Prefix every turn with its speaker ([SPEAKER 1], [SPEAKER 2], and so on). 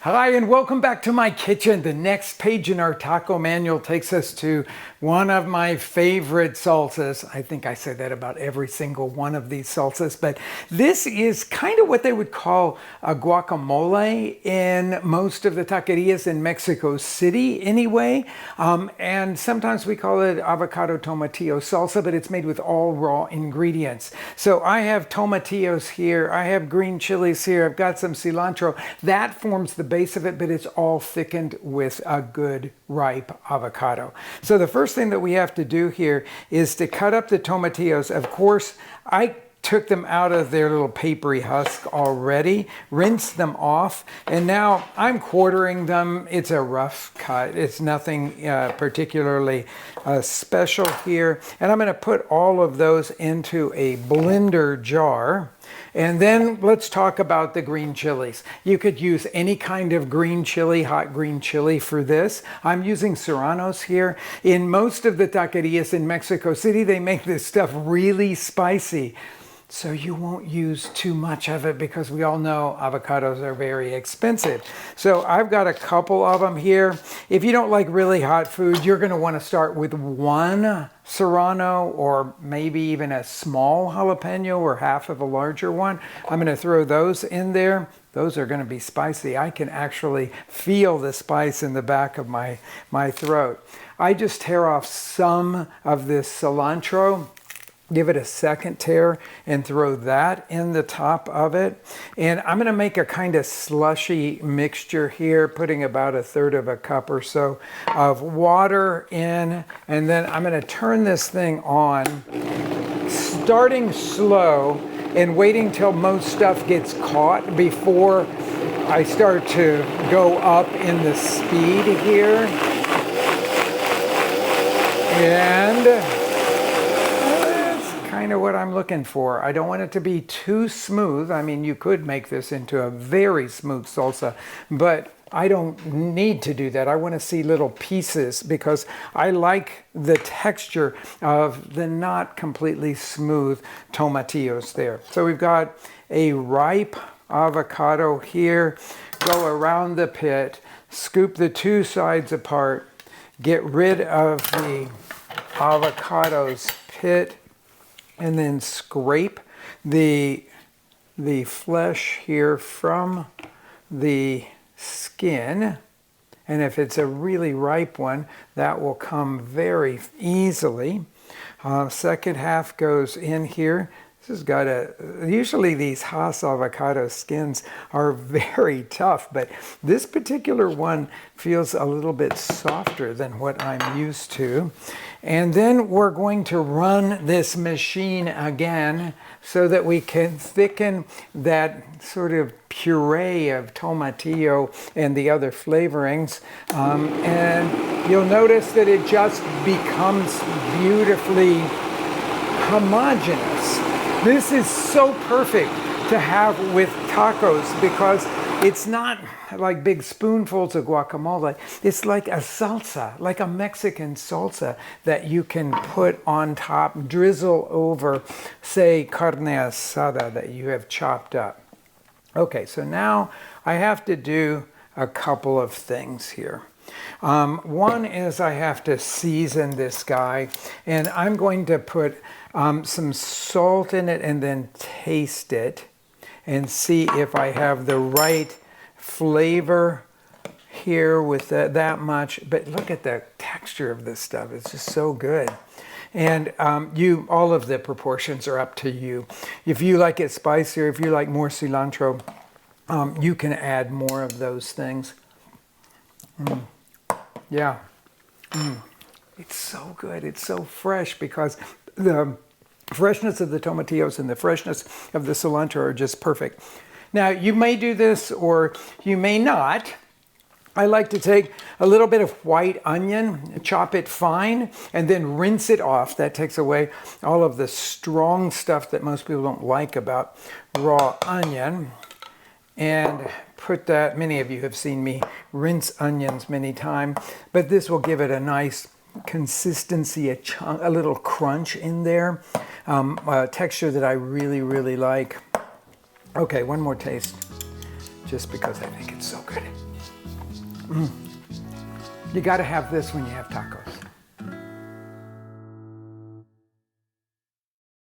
[SPEAKER 1] Hi, and welcome back to my kitchen. The next page in our taco manual takes us to one of my favorite salsas. I think I say that about every single one of these salsas, but this is kind of what they would call a guacamole in most of the taquerias in Mexico City anyway. And sometimes we call it avocado tomatillo salsa, but it's made with all raw ingredients. So I have tomatillos here, I have green chilies here, I've got some cilantro. That forms the base of it, but it's all thickened with a good ripe avocado. So the first thing that we have to do here is to cut up the tomatillos. Of course, I took them out of their little papery husk already, rinsed them off, and now I'm quartering them. It's a rough cut. It's nothing particularly special here. And I'm going to put all of those into a blender jar. And then let's talk about the green chilies. You could use any kind of green chili, hot green chili for this. I'm using serranos here. In most of the taquerias in Mexico City, they make this stuff really spicy. So you won't use too much of it because we all know avocados are very expensive. So I've got a couple of them here. If you don't like really hot food, you're going to want to start with one serrano or maybe even a small jalapeno or half of a larger one. I'm going to throw those in there. Those are going to be spicy. I can actually feel the spice in the back of my throat. I just tear off some of this cilantro. Give it a second tear and throw that in the top of it. And I'm going to make a kind of slushy mixture here, putting about 1/3 cup or so of water in. And then I'm going to turn this thing on, starting slow and waiting till most stuff gets caught before I start to go up in the speed here. And kind of what I'm looking for. I don't want it to be too smooth. I mean, you could make this into a very smooth salsa, but I don't need to do that. I want to see little pieces because I like the texture of the not completely smooth tomatillos there. So we've got a ripe avocado here. Go around the pit, scoop the two sides apart, get rid of the avocado's pit, and then scrape the flesh here from the skin. And if it's a really ripe one, that will come very easily. Second half goes in here. This has got usually these Hass avocado skins are very tough, but this particular one feels a little bit softer than what I'm used to. And then we're going to run this machine again so that we can thicken that sort of puree of tomatillo and the other flavorings. And you'll notice that it just becomes beautifully homogeneous. This is so perfect to have with tacos because it's not like big spoonfuls of guacamole. It's like a salsa, like a Mexican salsa that you can put on top, drizzle over, say, carne asada that you have chopped up. Okay, so now I have to do a couple of things here. One is I have to season this guy, and I'm going to put some salt in it and then taste it and see if I have the right flavor here with that much. But look at the texture of this stuff. It's just so good. And all of the proportions are up to you. If you like it spicier, if you like more cilantro, you can add more of those things. Yeah. It's so good. It's so fresh because the freshness of the tomatillos and the freshness of the cilantro are just perfect. Now, you may do this or you may not. I like to take a little bit of white onion, chop it fine, and then rinse it off. That takes away all of the strong stuff that most people don't like about raw onion. And put that, many of you have seen me rinse onions many times, but this will give it a nice consistency, a little crunch in there, a texture that I really, really like. Okay, one more taste, just because I think it's so good. You got to have this when you have tacos.